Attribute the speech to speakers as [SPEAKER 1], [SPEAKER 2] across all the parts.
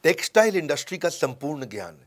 [SPEAKER 1] Textile industry का संपूर्ण ज्ञान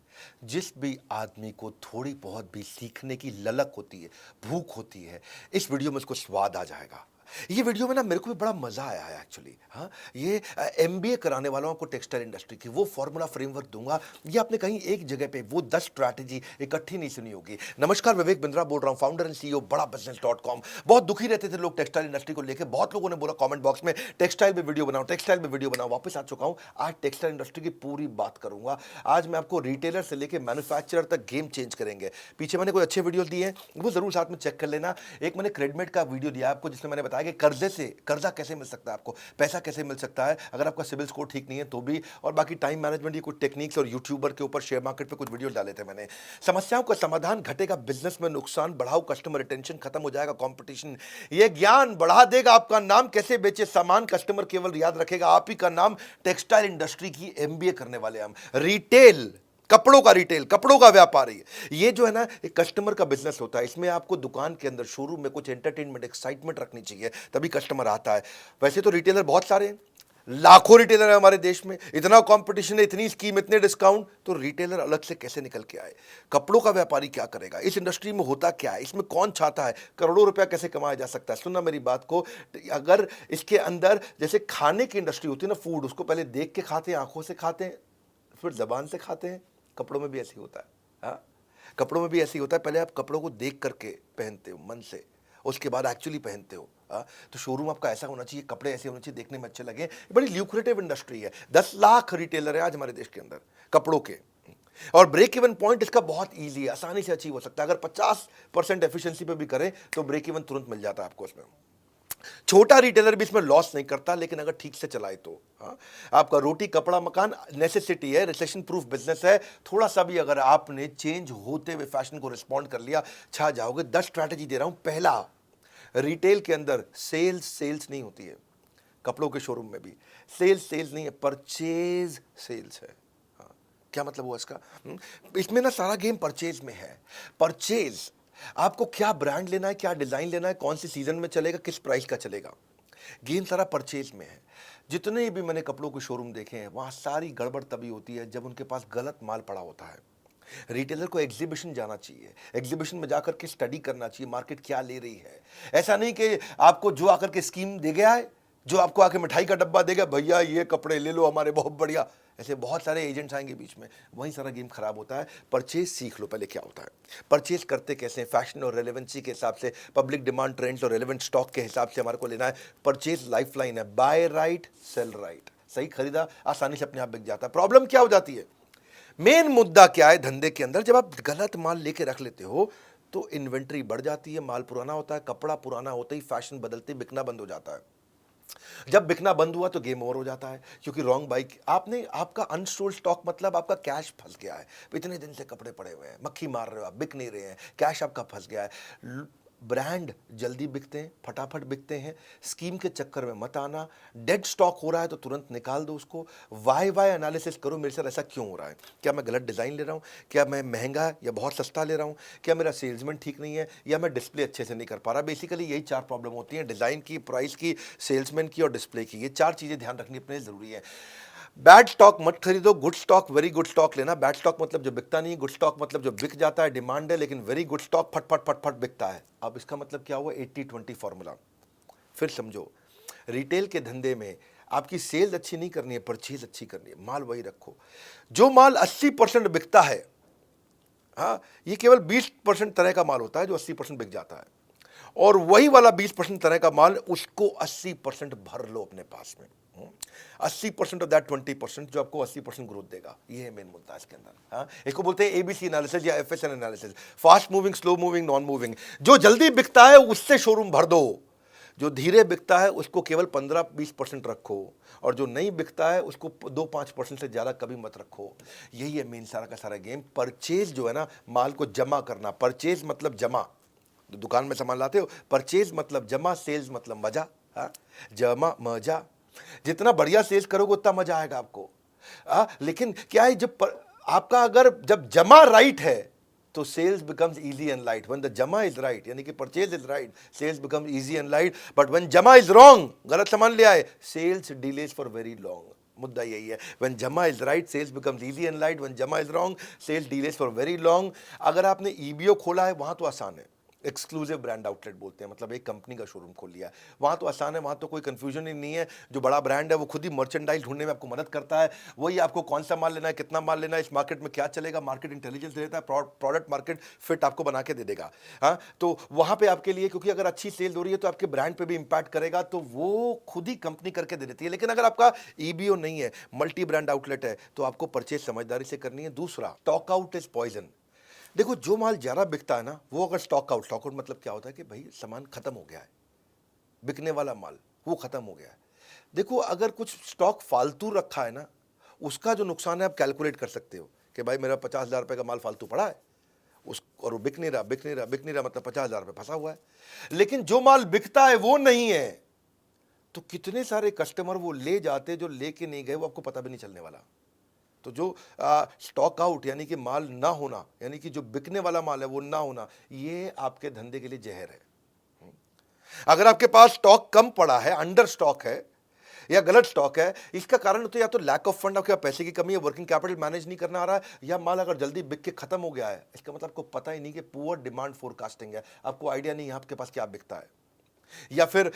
[SPEAKER 1] जिस भी आदमी को थोड़ी बहुत भी सीखने की ललक होती है, भूख होती है, इस वीडियो में उसको स्वाद आ जाएगा। ये वीडियो में ना मेरे को भी बड़ा मजा आया है एक्चुअली। हाँ, ये एमबीए कराने वालों को टेक्सटाइल इंडस्ट्री की वो फॉर्मूला फ्रेमवर्क दूंगा। ये आपने कहीं एक जगह पे वो 10 स्ट्रैटेजी इकट्ठी नहीं सुनी होगी। नमस्कार, विवेक बिंद्रा बोल रहा हूँ, फाउंडर एंड सीईओ बड़ा बिजनेस.com। बहुत दुखी रहते थे लोग टेक्सटाइल इंडस्ट्री को लेकर। बहुत लोगों ने बोला कमेंट बॉक्स में टेक्सटाइल पे वीडियो बनाओ, टेक्सटाइल पे वीडियो बनाओ। वापस आ चुका हूँ, आज टेक्सटाइल इंडस्ट्री की पूरी बात करूंगा। आज मैं आपको रिटेलर से लेकर मैन्युफैक्चरर तक गेम चेंज करेंगे। पीछे मैंने कोई अच्छे वीडियो दिए हैं, वो जरूर साथ में चेक कर लेना। एक मैंने क्रेडिट का वीडियो दिया आपको जिसमें मैंने बताया कि कर्जे से कर्जा कैसे मिल सकता है, आपको पैसा कैसे मिल सकता है अगर आपका सिविल स्कोर ठीक नहीं है तो भी। और बाकी टाइम मैनेजमेंट की कुछ टेक्निक्स और यूट्यूबर के ऊपर शेयर मार्केट पे कुछ वीडियो डाले थे मैंने। समस्याओं का समाधान, घटेगा बिजनेस में नुकसान, बढ़ाओ कस्टमर रिटेंशन, खत्म हो जाएगा कंपटीशन। ये ज्ञान बढ़ा देगा आपका नाम, कैसे बेचे सामान कस्टमर केवल याद रखेगा आप ही का नाम। टेक्सटाइल इंडस्ट्री की एमबीए करने वाले हम। रिटेल, कपड़ों का रिटेल, कपड़ों का व्यापारी, ये जो है ना एक कस्टमर का बिजनेस होता है। इसमें आपको दुकान के अंदर शोरूम में कुछ एंटरटेनमेंट, एक्साइटमेंट रखनी चाहिए, तभी कस्टमर आता है। वैसे तो रिटेलर बहुत सारे हैं, लाखों रिटेलर है हमारे देश में, इतना कंपटीशन है, इतनी स्कीम, इतने डिस्काउंट, तो रिटेलर अलग से कैसे निकल के आए। कपड़ों का व्यापारी क्या करेगा, इस इंडस्ट्री में होता क्या है, इसमें कौन चाहता है, करोड़ों रुपया कैसे कमाया जा सकता है। सुनना मेरी बात को, अगर इसके अंदर जैसे खाने की इंडस्ट्री होती है ना, फूड, उसको पहले देख के खाते हैं, आंखों से खाते हैं, फिर जबान से खाते हैं। कपड़ों में भी ऐसे ही होता है। हाँ, कपड़ों में भी ऐसे ही होता है, पहले आप कपड़ों को देख करके पहनते हो मन से, उसके बाद एक्चुअली पहनते हो। हाँ, तो शोरूम आपका ऐसा होना चाहिए, कपड़े ऐसे होने चाहिए, देखने में अच्छे लगे। बड़ी ल्यूक्रेटिव इंडस्ट्री है, 10 लाख रिटेलर है आज हमारे देश के अंदर कपड़ों के। और ब्रेक इवन पॉइंट इसका बहुत ईजी है, आसानी से अचीव हो सकता है। अगर 50% एफिशिएंसी पे भी करें तो ब्रेक इवन तुरंत मिल जाता है आपको इसमें। छोटा रिटेलर भी इसमें लॉस नहीं करता, लेकिन अगर ठीक से चलाए तो। हाँ, आपका रोटी कपड़ा मकान नेसेसिटी है, रिसेशन प्रूफ बिजनेस है। थोड़ा सा भी अगर आपने चेंज होते हुए फैशन को रिस्पॉन्ड कर लिया, छा जाओगे। 10 स्ट्रैटेजी दे रहा हूं। पहला, रिटेल के अंदर सेल्स नहीं होती है। कपड़ों के शोरूम में भी सेल्स नहीं है, परचेज सेल्स है। हाँ, क्या मतलब हुआ इसका? इसमें ना सारा गेम परचेज में है। परचेज, आपको क्या ब्रांड लेना है, क्या डिजाइन लेना है, कौन सी सीजन में चलेगा, किस प्राइस का चलेगा, गेम सारा परचेज में है। जितने भी मैंने कपड़ों के शोरूम देखे हैं, वहां सारी गड़बड़ तभी होती है जब उनके पास गलत माल पड़ा होता है। रिटेलर को एग्जीबिशन जाना चाहिए, एग्जीबिशन में जाकर के स्टडी करना चाहिए मार्केट क्या ले रही है। ऐसा नहीं कि आपको जो आकर के स्कीम दे गया है, जो आपको आके मिठाई का डब्बा देगा, भैया ये कपड़े ले लो हमारे बहुत बढ़िया, ऐसे बहुत सारे एजेंट्स आएंगे बीच में, वहीं सारा गेम खराब होता है। परचेज सीख लो पहले क्या होता है, परचेज करते कैसे हैं, फैशन और रेलेवेंसी के हिसाब से, पब्लिक डिमांड, ट्रेंड्स और रेलेवेंट स्टॉक के हिसाब से हमारे को लेना है। परचेज लाइफलाइन है, बाय राइट सेल राइट। सही खरीदा आसानी से अपने आप बिक जाता है। प्रॉब्लम क्या हो जाती है, मेन मुद्दा क्या है धंधे के अंदर, जब आप गलत माल लेके रख लेते हो तो इन्वेंट्री बढ़ जाती है, माल पुराना होता है, कपड़ा पुराना होता ही फैशन बदलते बिकना बंद हो जाता है। जब बिकना बंद हुआ तो गेम ओवर हो जाता है, क्योंकि रॉन्ग बाइक आपने, आपका अनस्टोल्ड स्टॉक मतलब आपका कैश फंस गया है। इतने दिन से कपड़े पड़े हुए हैं, मक्खी मार रहे हो आप, बिक नहीं रहे हैं, कैश आपका फंस गया है। ब्रांड जल्दी बिकते हैं, फटाफट बिकते हैं, स्कीम के चक्कर में मत आना। डेड स्टॉक हो रहा है तो तुरंत निकाल दो उसको। वाई एनालिसिस करो, मेरे साथ ऐसा क्यों हो रहा है, क्या मैं गलत डिज़ाइन ले रहा हूँ, क्या मैं महंगा या बहुत सस्ता ले रहा हूँ, क्या मेरा सेल्समैन ठीक नहीं है, या मैं डिस्प्ले अच्छे से नहीं कर पा रहा। बेसिकली यही 4 प्रॉब्लम होती हैं, डिज़ाइन की, प्राइस की, सेल्समैन की और डिस्प्ले की। ये 4 चीज़ें ध्यान रखनी अपने लिए ज़रूरी है। बैड स्टॉक मत खरीदो, good stock, very good stock लेना। बैड स्टॉक मतलब जो बिकता नहीं, गुड स्टॉक मतलब जो बिक जाता है, डिमांड है, लेकिन वेरी गुड स्टॉक फट फट फट फट बिकता है। अब इसका मतलब क्या हुआ, 80-20 फॉर्मूला फिर समझो। रिटेल के धंधे में आपकी सेल्स अच्छी नहीं करनी है, परचेज अच्छी करनी है। माल वही रखो, जो माल 80% बिकता है, हाँ, ये केवल 20% तरह का माल होता है जो 80% बिक जाता है, और वही वाला 20% तरह का माल, उसको 80% भर लो अपने पास में। 80% ऑफ दैट 20% जो आपको 80% ग्रोथ देगा। ये है मेन मुद्दा इसके अंदर। हाँ, इसको बोलते हैं एबीसी एनालिसिस या एफएसएन analysis, fast moving, slow moving, non moving. जो जल्दी बिकता है उससे शोरूम भर दो, जो धीरे बिकता है उसको केवल 15-20% रखो, और जो नहीं बिकता है उसको 2-5% से ज़्यादा कभी मत रखो। यही है मेन सारा का सारा गेम। परचेज जो है ना, माल को जमा करना, परचेज मतलब जमा, दुकान में सामान लाते हो, परचेज मतलब जमा, सेल्स मतलब मजा। हाँ, जमा मजा, जितना बढ़िया सेल्स करोगे उतना मजा आएगा आपको। लेकिन क्या है, आपका अगर जब जमा राइट है तो sales becomes easy and light. When the जमा इज राइट, यानी कि purchase is right, sales becomes easy and light. But when जमा इज रॉन्ग, गलत सामान ले आए, sales delays for very long. मुद्दा यही है। व्हेन जमा is right sales becomes easy and light, when जमा is wrong sales delays for very long. अगर आपने ईबीओ खोला है वहां तो आसान है, एक्सक्लूसिव ब्रांड आउटलेट बोलते हैं, मतलब एक कंपनी का शोरूम खोल लिया है, वहाँ तो आसान है, वहाँ तो कोई कंफ्यूजन ही नहीं है। जो बड़ा ब्रांड है वो खुद ही मर्चेंडाइज ढूंढने में आपको मदद करता है, वही आपको कौन सा माल लेना है, कितना माल लेना है, इस मार्केट में क्या चलेगा, मार्केट इंटेलिजेंस देता है, प्रोडक्ट मार्केट फिट आपको बना के दे देगा। हाँ, तो वहाँ पे आपके लिए, क्योंकि अगर अच्छी सेल हो रही है तो आपके ब्रांड पे भी इंपैक्ट करेगा, तो वो खुद ही कंपनी करके दे देती है। लेकिन अगर आपका ईबीओ नहीं है, मल्टी ब्रांड आउटलेट है, तो आपको परचेज समझदारी से करनी है। दूसरा, स्टॉक आउट इज पॉइजन। देखो, जो माल ज़्यादा बिकता है ना, वो अगर स्टॉक आउट मतलब क्या होता है कि भाई सामान खत्म हो गया है, बिकने वाला माल वो खत्म हो गया है। देखो, अगर कुछ स्टॉक फालतू रखा है ना, उसका जो नुकसान है आप कैलकुलेट कर सकते हो कि भाई मेरा 50,000 रुपये का माल फालतू पड़ा है, उस और वो बिक नहीं रहा, मतलब 50,000 रुपये फंसा हुआ है। लेकिन जो माल बिकता है वो नहीं है, तो कितने सारे कस्टमर वो ले जाते जो लेके नहीं गए, वो आपको पता भी नहीं चलने वाला। तो जो स्टॉक आउट यानी कि माल ना होना, यानी कि जो बिकने वाला माल है वो ना होना, ये आपके धंधे के लिए जहर है। अगर आपके पास स्टॉक कम पड़ा है, अंडर स्टॉक है या गलत स्टॉक है, इसका कारण तो या तो लैक ऑफ फंड, आपके पैसे की कमी है, वर्किंग कैपिटल मैनेज नहीं करना आ रहा है, या माल अगर जल्दी बिक के खत्म हो गया है, इसका मतलब आपको पता ही नहीं कि पुअर डिमांड फोरकास्टिंग है, आपको आइडिया नहीं है आपके पास क्या बिकता है। या फिर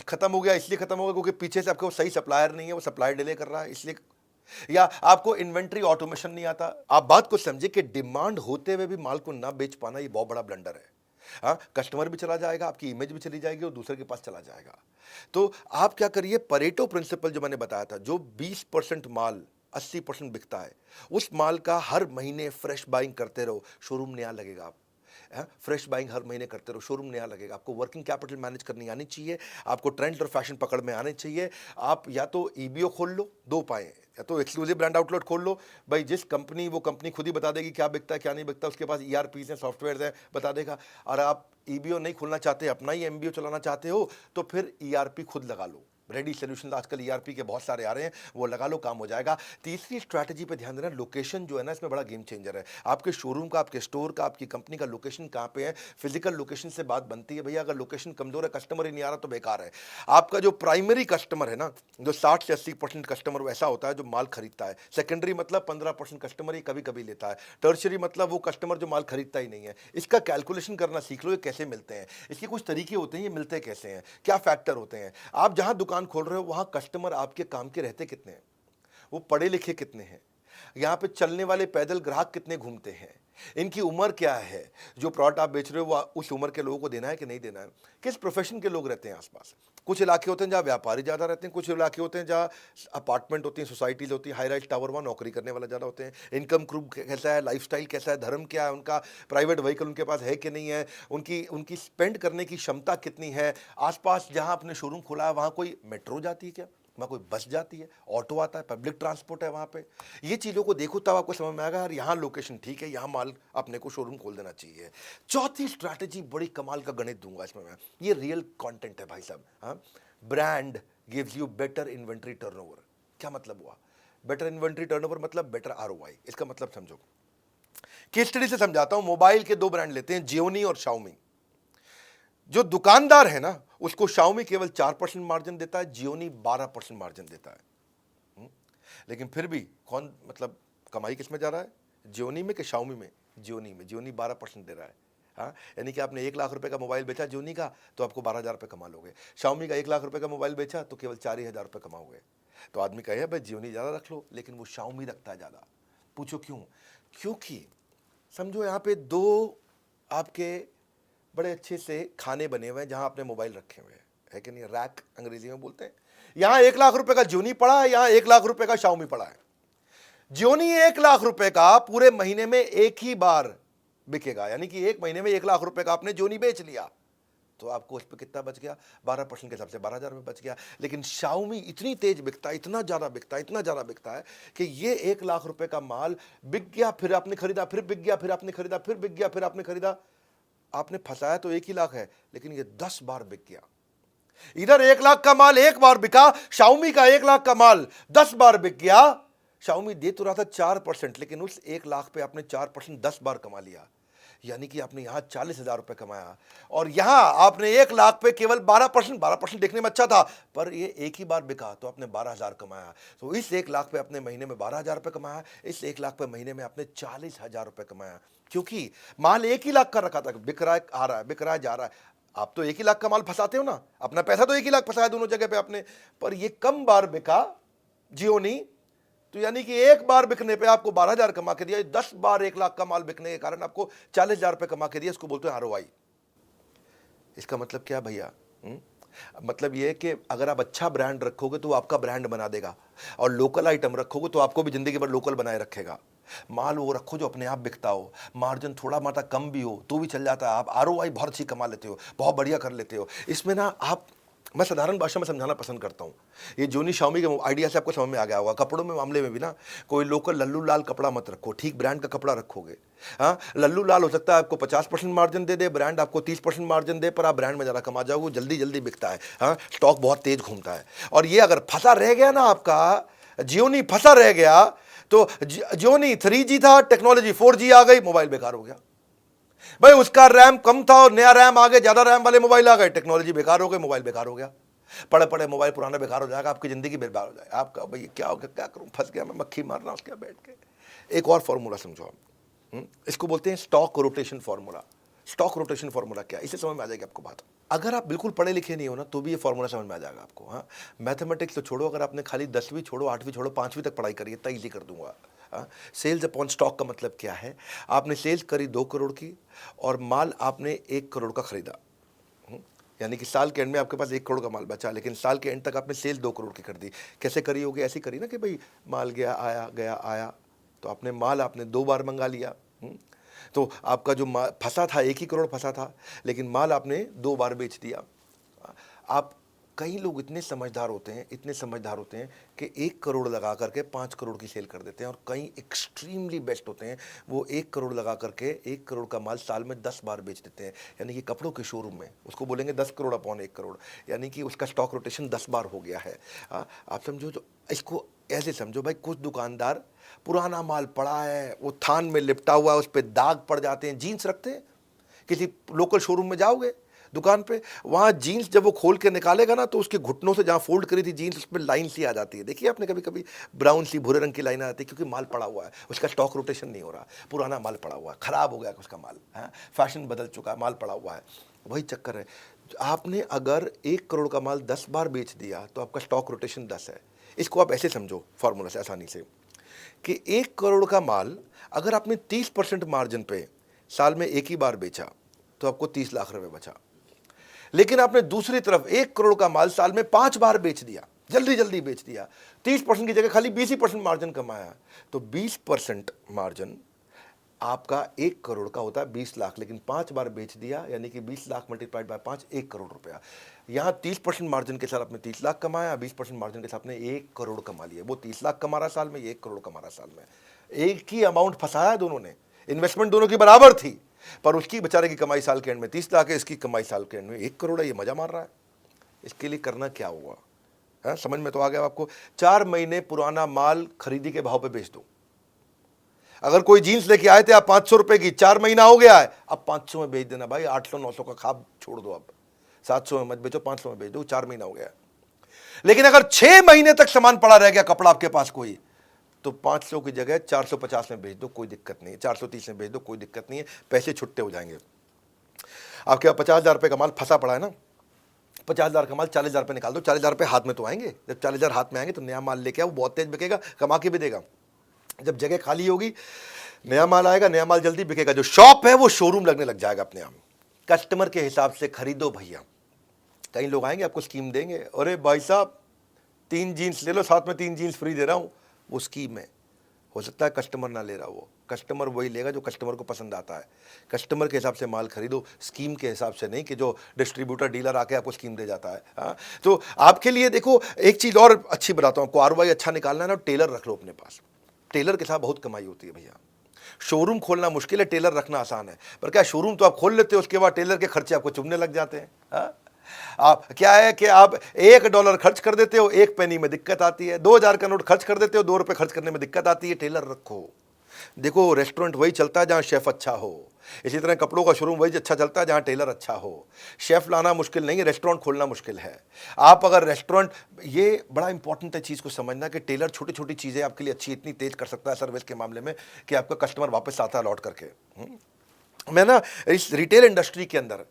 [SPEAKER 1] खत्म हो गया, इसलिए खत्म हो गया क्योंकि पीछे से आपको सही सप्लायर नहीं है, वो सप्लायर डिले कर रहा है इसलिए, या आपको इन्वेंट्री ऑटोमेशन नहीं आता। आप बात को समझे कि डिमांड होते हुए भी माल को ना बेच पाना, ये बहुत बड़ा ब्लंडर है। हाँ, कस्टमर भी चला जाएगा, आपकी इमेज भी चली जाएगी और दूसरे के पास चला जाएगा। तो आप क्या करिए, परेटो प्रिंसिपल जो मैंने बताया था, जो 20% माल 80% बिकता है, उस माल का हर महीने फ्रेश बाइंग करते रहो, शोरूम नया लगेगा। आप फ्रेश बाइंग हर महीने करते रहो, शोरूम नया लगेगा। आपको वर्किंग कैपिटल मैनेज करनी आनी चाहिए, आपको ट्रेंड और फैशन पकड़ में आने चाहिए। आप या तो ईबीओ खोल लो, दो पाए, या तो एक्सक्लूसिव ब्रांड आउटलेट खोल लो, भाई जिस कंपनी, वो कंपनी खुद ही बता देगी क्या बिकता है क्या नहीं बिकता, उसके पास ईआरपीज हैं, सॉफ्टवेयर हैं, बता देगा। और आप ईबीओ नहीं खोलना चाहते, अपना ही एमबीओ चलाना चाहते हो, तो फिर ईआरपी खुद लगा लो। रेडी सोल्यूशन आजकल ईआरपी के बहुत सारे आ रहे हैं, वो लगा लो, काम हो जाएगा। तीसरी स्ट्रैटेजी पे ध्यान देना, लोकेशन जो है ना, इसमें बड़ा गेम चेंजर है। आपके शोरूम का, आपके स्टोर का, आपकी कंपनी का लोकेशन कहाँ पे है, फिजिकल लोकेशन से बात बनती है। भैया अगर लोकेशन कमजोर है, कस्टमर ही नहीं आ रहा, तो बेकार है। आपका जो प्राइमरी कस्टमर है ना, जो 60 से 80% कस्टमर वैसा होता है जो माल खरीदता है। सेकेंडरी मतलब 15% कस्टमर ही कभी कभी लेता है। टर्शरी मतलब वो कस्टमर जो माल खरीदता ही नहीं है। इसका कैलकुलेशन करना सीख लो, ये कैसे मिलते हैं, इसके कुछ तरीके होते हैं, ये मिलते कैसे हैं, क्या फैक्टर होते हैं। आप जहां दुकान खोल रहे हो वहां कस्टमर आपके काम के रहते कितने हैं, वो पढ़े लिखे कितने हैं, यहाँ पे चलने वाले पैदल ग्राहक कितने घूमते हैं, इनकी उम्र क्या है, जो प्रोडक्ट आप बेच रहे हो वो उस उम्र के लोगों को देना है कि नहीं देना है, किस प्रोफेशन के लोग रहते हैं आसपास। कुछ इलाके होते हैं जहाँ व्यापारी ज़्यादा रहते हैं, कुछ इलाके होते हैं जहाँ अपार्टमेंट होती हैं, सोसाइटीज होती हैं, हाई राइज टावर, वहाँ नौकरी करने वाले ज़्यादा होते हैं। इनकम ग्रुप कैसा है, लाइफस्टाइल कैसा है, धर्म क्या है उनका, प्राइवेट व्हीकल उनके पास है कि नहीं है, उनकी उनकी स्पेंड करने की क्षमता कितनी है। आसपास जहाँ आपने शोरूम खोला है वहाँ कोई मेट्रो जाती है क्या, वहाँ कोई बस जाती है, ऑटो आता है, पब्लिक ट्रांसपोर्ट है वहाँ पे। ये चीज़ों को देखो तब आपको समझ में आएगा यार यहाँ लोकेशन ठीक है, यहाँ माल अपने को शोरूम खोल देना चाहिए। चौथी स्ट्रैटेजी बड़ी कमाल का गणित दूंगा इसमें मैं, ये रियल कंटेंट है भाई साहब। हाँ, brand gives you better inventory turnover. क्या मतलब हुआ बेटर इन्वेंट्री टर्नओवर, मतलब बेटर आरओआई। इसका मतलब समझो, केस स्टडी से समझाता हूं। मोबाइल के दो ब्रांड लेते हैं, जियोनी और शाओमी। जो दुकानदार है ना, उसको शाओमी केवल 4% मार्जिन देता है, जियोनी 12% मार्जिन देता है। लेकिन फिर भी कौन, मतलब कमाई किस में जा रहा है, जियोनी में कि शाओमी में, जियोनी में। जियोनी 12% दे रहा है। हाँ, यानी कि आपने 1 लाख रुपए का मोबाइल बेचा जियोनी का, तो आपको 12,000 रुपये कमा लोगे। शाओमी का 1 लाख रुपए का मोबाइल बेचा तो केवल 4,000 रुपये कमाओगे। तो आदमी कहे भाई जियोनी ज़्यादा रख लो, लेकिन वो शाओमी रखता है ज़्यादा। पूछो क्यों? क्योंकि समझो यहाँ पे दो आपके बड़े अच्छे से खाने बने हुए हैं जहां आपने मोबाइल रखे हुए हैं, है कि नहीं, रैक अंग्रेजी में बोलते हैं। यहां 1 लाख रुपए का जियोनी पड़ा है, यहां 1 लाख रुपए का शाओमी पड़ा है। जियोनी 1 लाख रुपए का पूरे महीने में एक ही बार बिकेगा, यानी कि एक महीने में 1 लाख रुपए का आपने जियोनी बेच लिया, तो आपको उस पर कितना बच गया, 12% के हिसाब से 12,000 रुपये बच गया। लेकिन शाओमी इतनी तेज बिकता है, इतना ज़्यादा बिकता है, इतना ज़्यादा बिकता है कि ये 1 लाख रुपए का माल बिक गया, फिर आपने खरीदा, फिर बिक गया, फिर आपने खरीदा, फिर बिक गया, फिर आपने खरीदा। आपने फंसाया तो 1 ही लाख है, लेकिन ये 10 बार बिक गया। इधर 1 लाख का माल 1 बार बिका, शाओमी का 1 लाख का माल 10 बार बिक गया। शाओमी दे तो रहा था 4%, लेकिन उस 1 लाख पे आपने 4% 10 बार कमा लिया। यानी कि आपने यहाँ 40,000 रुपये कमाया और यहाँ आपने 1 लाख पे केवल 12% देखने में अच्छा था, पर ये एक ही बार बिका तो आपने 12,000 कमाया। तो इस 1 लाख पे अपने महीने में 12,000 रुपये कमाया, इस 1 लाख पे महीने में आपने 40,000 रुपये कमाया, क्योंकि माल 1 ही लाख का रखा था, बिक रहा है आ रहा है, बिक रहा है जा रहा है। आप तो 1 ही लाख का माल फंसाते हो ना, अपना पैसा तो 1 ही लाख फंसाया दोनों जगह पे आपने, पर ये कम बार बिका जियो नहीं, तो यानी कि एक बार बिकने पे आपको 12,000 कमा के दिया, 10 बार 1 लाख का माल बिकने के कारण आपको 40,000 रुपये कमा के दिया। इसको बोलते हैं आरओआई। इसका मतलब क्या भैया? मतलब ये है कि अगर आप अच्छा ब्रांड रखोगे तो वो आपका ब्रांड बना देगा, और लोकल आइटम रखोगे तो आपको भी जिंदगी भर लोकल बनाए रखेगा। माल वो रखो जो अपने आप बिकता हो, मार्जिन थोड़ा मात्रा कम भी हो तो भी चल जाता है, आप आरओआई बहुत अच्छी कमा लेते हो, बहुत बढ़िया कर लेते हो। इसमें ना आप, मैं साधारण भाषा में समझाना पसंद करता हूँ। ये जोनी शाओमी के आइडिया से आपको समझ में आ गया होगा। कपड़ों में मामले में भी ना, कोई लोकल लल्लू लाल कपड़ा मत रखो, ठीक ब्रांड का कपड़ा रखोगे। हाँ, लल्लू लाल हो सकता है आपको 50% मार्जिन दे दे, ब्रांड आपको 30% मार्जिन दे, पर आप ब्रांड में ज़्यादा कमा जाओगे, जल्दी जल्दी बिकता है। हाँ, स्टॉक बहुत तेज घूमता है। और ये अगर फंसा रह गया ना आपका, जियोनी फंसा रह गया, तो जियोनी 3G था, टेक्नोलॉजी 4G आ गई, मोबाइल बेकार हो गया। भाई उसका रैम कम था और नया रैम आ गया, ज्यादा रैम वाले मोबाइल आ गए, टेक्नोलॉजी बेकार हो गई, मोबाइल बेकार हो गया। पड़े पड़े मोबाइल पुराना बेकार हो जाएगा, आपकी जिंदगी बेकार हो जाएगा। आपका भाई क्या हो गया, क्या करूं, फंस गया मैं, मक्खी मारना उसके बैठ के। एक और फॉर्मूला समझो आप, इसको बोलते हैं stock rotation formula. Stock rotation formula क्या है, इसे समझ में आ जाएगी आपको बात। अगर आप बिल्कुल पढ़े लिखे नहीं हो ना तो भी ये फॉर्मूला समझ में आ जाएगा आपको। हाँ, मैथमेटिक्स तो छोड़ो, अगर आपने खाली 10वीं छोड़ो, 8वीं छोड़ो, 5वीं तक पढ़ाई करिए, इतना ईजी कर दूंगा। सेल्स अपॉन स्टॉक का मतलब क्या है? आपने सेल्स करी 2 करोड़ की और माल आपने 1 करोड़ का खरीदा, यानी कि साल के एंड में आपके पास 1 करोड़ का माल बचा, लेकिन साल के एंड तक आपने सेल 2 करोड़ की कर दी। कैसे करी होगी? ऐसी करी ना कि भाई माल गया आया गया आया, तो आपने माल आपने 2 बार मंगा लिया। तो आपका जो फंसा था 1 ही करोड़ फंसा था, लेकिन माल आपने 2 बार बेच दिया। आप, कई लोग इतने समझदार होते हैं, इतने समझदार होते हैं कि 1 करोड़ लगा करके 5 करोड़ की सेल कर देते हैं, और कई एक्सट्रीमली बेस्ट होते हैं, वो 1 करोड़ लगा करके 1 करोड़ का माल साल में 10 बार बेच देते हैं। यानी कि कपड़ों के शोरूम में उसको बोलेंगे 10 करोड़ अपॉन 1 करोड़, यानी कि उसका स्टॉक रोटेशन 10 बार हो गया है। आप समझो, जो इसको ऐसे समझो भाई, कुछ दुकानदार पुराना माल पड़ा है, वो थान में लिपटा हुआ है, उस पर दाग पड़ जाते हैं, जीन्स रखते हैं, किसी लोकल शोरूम में जाओगे दुकान पे, वहाँ जीन्स जब वो खोल के निकालेगा ना, तो उसके घुटनों से जहाँ फोल्ड करी थी जीन्स, उसमें लाइन सी आ जाती है। देखिए आपने कभी कभी ब्राउन सी भूरे रंग की लाइन आ जाती है, क्योंकि माल पड़ा हुआ है, उसका स्टॉक रोटेशन नहीं हो रहा, पुराना माल पड़ा हुआ है, खराब हो गया उसका माल, है, फैशन बदल चुका है, माल पड़ा हुआ है। वही चक्कर है। आपने अगर 1 करोड़ का माल 10 बार बेच दिया तो आपका स्टॉक रोटेशन 10 है। इसको आप ऐसे समझो फॉर्मूला से आसानी से, कि 1 करोड़ का माल अगर आपने 30% मार्जिन पे साल में 1 ही बार बेचा तो आपको 30 लाख रुपए बचा। लेकिन आपने दूसरी तरफ 1 करोड़ का माल साल में 5 बार बेच दिया, जल्दी जल्दी बेच दिया, 30% की जगह खाली 20% मार्जिन कमाया, तो 20% मार्जिन आपका 1 करोड़ का होता है 20 लाख, लेकिन 5 बार बेच दिया, यानी कि 20 लाख मल्टीप्लाइड बाय 5, 1 करोड़ रुपया। यहाँ 30% मार्जिन के साथ आपने 30 लाख कमाया, 20% मार्जिन के साथ आपने 1 करोड़ कमा लिया। वो 30 लाख कमा रहा साल में, ये 1 करोड़ कमा रहा साल में। एक ही अमाउंट फंसाया दोनों ने, इन्वेस्टमेंट दोनों की बराबर थी, पर उसकी बेचारे की कमाई साल के एंड में 30 लाख है, इसकी कमाई साल के एंड में 1 करोड़ है। ये मजा मार रहा है। इसके लिए करना क्या हुआ है, समझ में तो आ गया आपको? 4 महीने पुराना माल खरीदी के भाव पे बेच दो। अगर कोई जीन्स लेके आए थे आप 500 रुपए की, 4 महीना हो गया है, अब 500 में बेच देना भाई। 800 900 का खाब छोड़ दो, अब 700 में मत बेचो, 500 में बेच दो, 4 महीना हो गया। लेकिन अगर 6 महीने तक सामान पड़ा रह गया कपड़ा आपके पास कोई, तो 500 की जगह 450 में बेच दो, कोई दिक्कत नहीं है। 430 में बेच दो, कोई दिक्कत नहीं है, पैसे छुट्टे हो जाएंगे। आपके पास 50,000 रुपये का माल फंसा पड़ा है ना, 50,000 का माल 40,000 रुपये निकाल दो, 40,000 रुपये हाथ में तो आएंगे। जब 40,000 हाथ में आएंगे तो नया माल लेके आओ, बहुत तेज बिकेगा, कमा के भी देगा। जब जगह खाली होगी, नया माल आएगा, नया माल जल्दी बिकेगा, जो शॉप है वो शोरूम लगने लग जाएगा अपने आप। कस्टमर के हिसाब से खरीदो भैया। कई लोग आएंगे आपको स्कीम देंगे, अरे भाई साहब 3 जीन्स ले लो, साथ में 3 जीन्स फ्री दे रहा हूँ, वो स्कीम है। हो सकता है कस्टमर ना ले रहा, वो कस्टमर वही लेगा जो कस्टमर को पसंद आता है। कस्टमर के हिसाब से माल खरीदो, स्कीम के हिसाब से नहीं कि जो डिस्ट्रीब्यूटर डीलर आके आपको स्कीम दे जाता है। हाँ, तो आपके लिए देखो एक चीज़ और अच्छी बताता हूँ, आपको आरओआई अच्छा निकालना है ना, टेलर रख लो अपने पास। टेलर के साथ बहुत कमाई होती है भैया। शोरूम खोलना मुश्किल है, टेलर रखना आसान है। पर क्या शोरूम तो आप खोल लेते हो, उसके बाद टेलर के खर्चे आपको चुभने लग जाते हैं। हाँ? आप क्या है कि आप $1 खर्च कर देते हो, 1 पेनी में दिक्कत आती है। 2,000 का नोट खर्च कर देते हो, 2 रुपए खर्च करने में दिक्कत आती है। टेलर रखो। देखो रेस्टोरेंट वही चलता है जहां शेफ अच्छा हो, इसी तरह कपड़ों का शोरूम वही अच्छा चलता है जहां टेलर अच्छा हो। शेफ लाना मुश्किल नहीं है, रेस्टोरेंट खोलना मुश्किल है। आप अगर रेस्टोरेंट, ये बड़ा इंपॉर्टेंट है चीज़ को समझना कि टेलर छोटी छोटी चीज़ें आपके लिए अच्छी इतनी तेज कर सकता है सर्विस के मामले में कि आपका कस्टमर वापस आता है लौट करके। मैं ना इस रिटेल इंडस्ट्री के अंदर,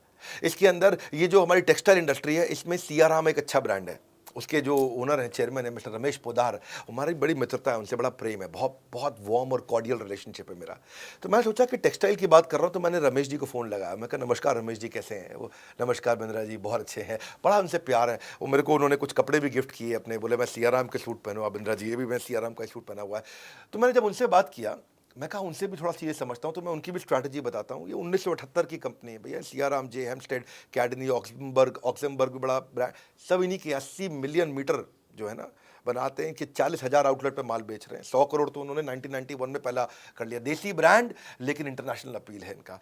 [SPEAKER 1] इसके अंदर ये जो हमारी टेक्सटाइल इंडस्ट्री है, इसमें सियाराम एक अच्छा ब्रांड है। उसके जो ओनर हैं, चेयरमैन है मिस्टर रमेश पोदार, हमारी बड़ी मित्रता है उनसे, बड़ा प्रेम है, बहुत बहुत वार्म और कॉर्डियल रिलेशनशिप है मेरा। तो मैं सोचा कि टेक्सटाइल की बात कर रहा हूँ, तो मैंने रमेश जी को फ़ोन लगाया। मैं कहा नमस्कार रमेश जी, कैसे हैं? वो नमस्कार बिंद्रा जी, बहुत अच्छे हैं, बड़ा उनसे प्यार है। वो मेरे को उन्होंने कुछ कपड़े भी गिफ्ट किए अपने, बोले मैं सियाराम के सूट पहनूँ बिंद्रा जी, ये भी मैं सियाराम का सूट पहना हुआ है। तो मैंने जब उनसे बात किया, मैं कहा उनसे भी थोड़ा सी ये समझता हूँ, तो मैं उनकी भी स्ट्रैटेजी बताता हूँ। ये 1978 की कंपनी है भैया, सियाराम, जे हेम्स्टेड, कैडनी, ऑक्समबर्ग भी बड़ा ब्रांड, सब इन्हीं की 80 मिलियन मीटर जो है ना बनाते हैं, कि 40,000 आउटलेट पे माल बेच रहे हैं। 100 करोड़ तो उन्होंने 1991 में पहला कर लिया। देसी ब्रांड, लेकिन इंटरनेशनल अपील है इनका।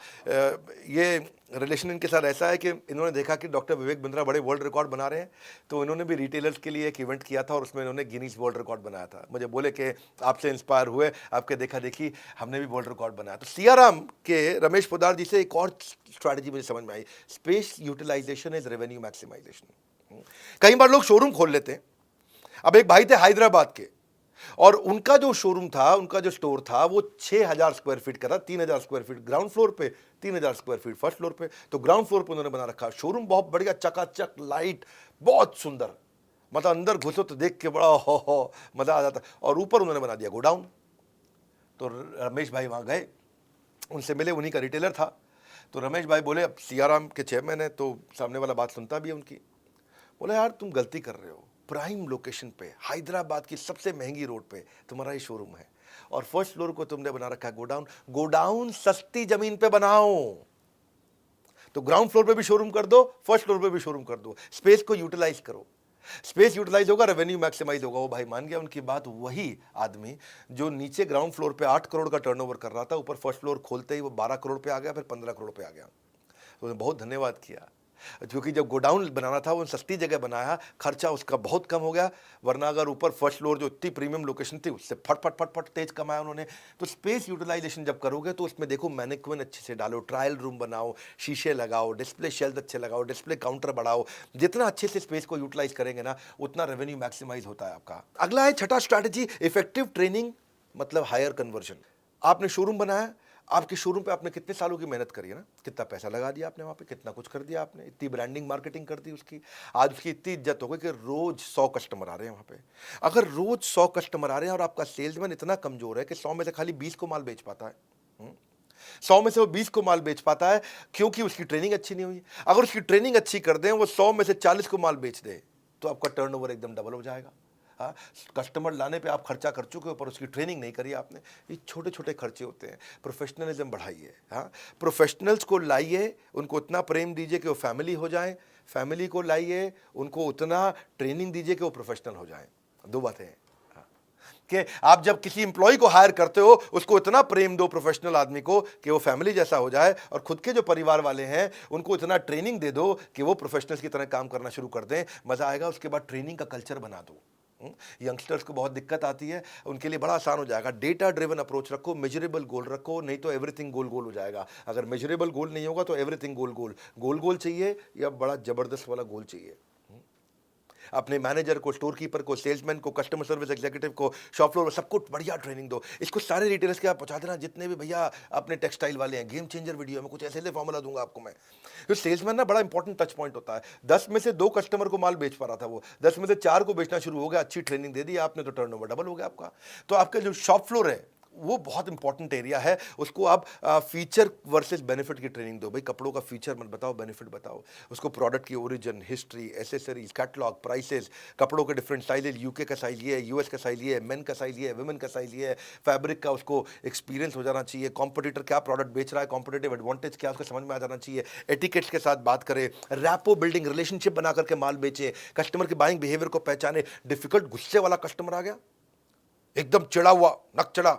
[SPEAKER 1] ये रिलेशन इनके साथ ऐसा है कि इन्होंने देखा कि डॉक्टर विवेक बिंद्रा बड़े वर्ल्ड रिकॉर्ड बना रहे हैं, तो इन्होंने भी रिटेलर्स के लिए एक इवेंट किया था और उसमें इन्होंने गिनीज वर्ल्ड रिकॉर्ड बनाया था। मुझे बोले कि आपसे इंस्पायर हुए, आपके देखा देखी हमने भी वर्ल्ड रिकॉर्ड बनाया। तो सियाराम के रमेश पोदार जी से एक और स्ट्रैटेजी मुझे समझ में आई, space utilization is revenue maximization. कई बार लोग शोरूम खोल लेते हैं। अब एक भाई थे हैदराबाद के, और उनका जो शोरूम था, उनका जो स्टोर था, वो 6,000 स्क्वायर फीट का था। 3,000 स्क्वायर फीट ग्राउंड फ्लोर पे, 3,000 स्क्वायर फीट फर्स्ट फ्लोर पे। तो ग्राउंड फ्लोर पे उन्होंने बना रखा शोरूम, बहुत बढ़िया, चकाचक लाइट, बहुत सुंदर, मतलब अंदर घुसो तो देख के बड़ा हो मजा आ जाता। और ऊपर उन्होंने बना दिया गोडाउन। तो रमेश भाई वहां गए, उनसे मिले, उन्हीं का रिटेलर था। तो रमेश भाई बोले, अब सियाराम के चेयरमैन है तो सामने वाला बात सुनता भी है उनकी। बोले यार तुम गलती कर रहे हो, प्राइम लोकेशन पे, हैदराबाद की सबसे महंगी रोड पे तुम्हारा ही शोरूम है, और फर्स्ट फ्लोर को तुमने बना रखा है गोडाउन। गोडाउन सस्ती जमीन पे बनाओ, तो ग्राउंड फ्लोर पे भी शोरूम कर दो, फर्स्ट फ्लोर पे भी शोरूम कर दो, स्पेस को यूटिलाइज करो। स्पेस यूटिलाइज होगा, रेवेन्यू मैक्सिमाइज होगा। वो भाई मान गया उनकी बात। वही आदमी जो नीचे ग्राउंड फ्लोर पे 8 करोड़ का टर्नओवर कर रहा था, ऊपर फर्स्ट फ्लोर खोलते ही वो 12 करोड़ पे आ गया, फिर 15 करोड़ पे आ गया। तो उन्हें बहुत धन्यवाद किया, क्योंकि जब गोडाउन बनाना था वो सस्ती जगह बनाया, खर्चा उसका बहुत कम हो गया। वरना अगर ऊपर फर्स्ट फ्लोर जो इतनी प्रीमियम लोकेशन थी, उससे फट फट फट फट तेज कमाया उन्होंने। तो स्पेस यूटिलाइजेशन जब करोगे तो उसमें देखो मैनेक्विन अच्छे से डालो, ट्रायल रूम बनाओ, शीशे लगाओ, डिस्प्ले शेल्फ अच्छे लगाओ, डिस्प्ले काउंटर बढ़ाओ। जितना अच्छे से स्पेस को यूटिलाइज करेंगे ना, उतना रेवेन्यू मैक्सिमाइज होता है आपका। अगला है छठा स्ट्रैटेजी, इफेक्टिव ट्रेनिंग, मतलब हायर कन्वर्जन। आपने शोरूम बनाया, आपके शोरूम पे आपने कितने सालों की मेहनत करी है ना, कितना पैसा लगा दिया आपने वहाँ पे, कितना कुछ कर दिया आपने, इतनी ब्रांडिंग मार्केटिंग कर दी उसकी। आज उसकी इतनी इज्जत हो गई कि रोज 100 कस्टमर आ रहे हैं वहाँ पे। अगर रोज 100 कस्टमर आ रहे हैं और आपका सेल्समैन इतना कमजोर है कि 100 में से खाली 20 को माल बेच पाता है, 100 में से वो 20 को माल बेच पाता है, क्योंकि उसकी ट्रेनिंग अच्छी नहीं हुई। अगर उसकी ट्रेनिंग अच्छी कर दें, वो 100 में से 40 को माल बेच दे, तो आपका टर्नओवर एकदम डबल हो जाएगा। हाँ, कस्टमर लाने पे आप खर्चा कर चुके हो, पर उसकी ट्रेनिंग नहीं करी आपने। ये छोटे छोटे खर्चे होते हैं। प्रोफेशनलिज्म बढ़ाइए। हाँ, प्रोफेशनल्स को लाइए, उनको उतना प्रेम दीजिए कि वो फैमिली हो जाएं। फैमिली को लाइए, उनको उतना ट्रेनिंग दीजिए कि वो प्रोफेशनल हो जाएं। दो बातें हैं कि आप जब किसी एम्प्लॉय को हायर करते हो, उसको इतना प्रेम दो प्रोफेशनल आदमी को कि वो फैमिली जैसा हो जाए, और खुद के जो परिवार वाले हैं उनको इतना ट्रेनिंग दे दो कि वो प्रोफेशनल्स की तरह काम करना शुरू कर दें। मजा आएगा। उसके बाद ट्रेनिंग का कल्चर बना दो। यंगस्टर्स को बहुत दिक्कत आती है, उनके लिए बड़ा आसान हो जाएगा। डेटा ड्रिवन अप्रोच रखो, मेजरेबल गोल रखो, नहीं तो एवरीथिंग गोल गोल हो जाएगा। अगर मेजरेबल गोल नहीं होगा तो एवरीथिंग गोल गोल। गोल गोल चाहिए या बड़ा जबरदस्त वाला गोल चाहिए। अपने मैनेजर को, स्टोर कीपर को, सेल्समैन को, कस्टमर सर्विस एग्जीक्यूटिव को, शॉप फ्लोर सबको बढ़िया ट्रेनिंग दो। इसको सारे रिटेलर्स के आप पहुंचा देना, जितने भी भैया अपने टेक्सटाइल वाले हैं। गेम चेंजर वीडियो में कुछ ऐसे ऐसे फॉर्मूला दूंगा आपको मैं। तो सेल्समैन ना बड़ा इंपॉर्टेंट टच पॉइंट होता है। 10 में से 2 कस्टमर को माल बेच पा रहा था, वो 10 में से 4 को बेचना शुरू हो गया। अच्छी ट्रेनिंग दे दी आपने तो टर्नओवर डबल हो गया आपका। तो आपका जो शॉप फ्लोर है वो बहुत इंपॉर्टेंट एरिया है। उसको आप फीचर वर्सेस बेनिफिट की ट्रेनिंग दो। भाई कपड़ों का फीचर मत बताओ, बेनिफिट बताओ उसको। प्रोडक्ट की origin, history, accessories, catalogue, prices, कपड़ों के डिफरेंट साइजेज, यूके का साइज ये है, यूएस का साइज ये है, मेन का साइज ये है, वुमेन का साइज ये है। फैब्रिक का उसको एक्सपीरियंस हो जाना चाहिए। कॉम्पिटिटर क्या प्रोडक्ट बेच रहा है, कॉम्पिटिटिव एडवांटेज क्या, उसको समझ में आ जाना चाहिए। एटिकेट्स के साथ बात करें, रैपो बिल्डिंग, रिलेशनशिप बना करके माल बेचे, कस्टमर के बाइंग बिहेवियर को पहचाने। डिफिकल्ट गुस्से वाला कस्टमर आ गया, एकदम चिड़ा हुआ, नक चढ़ा,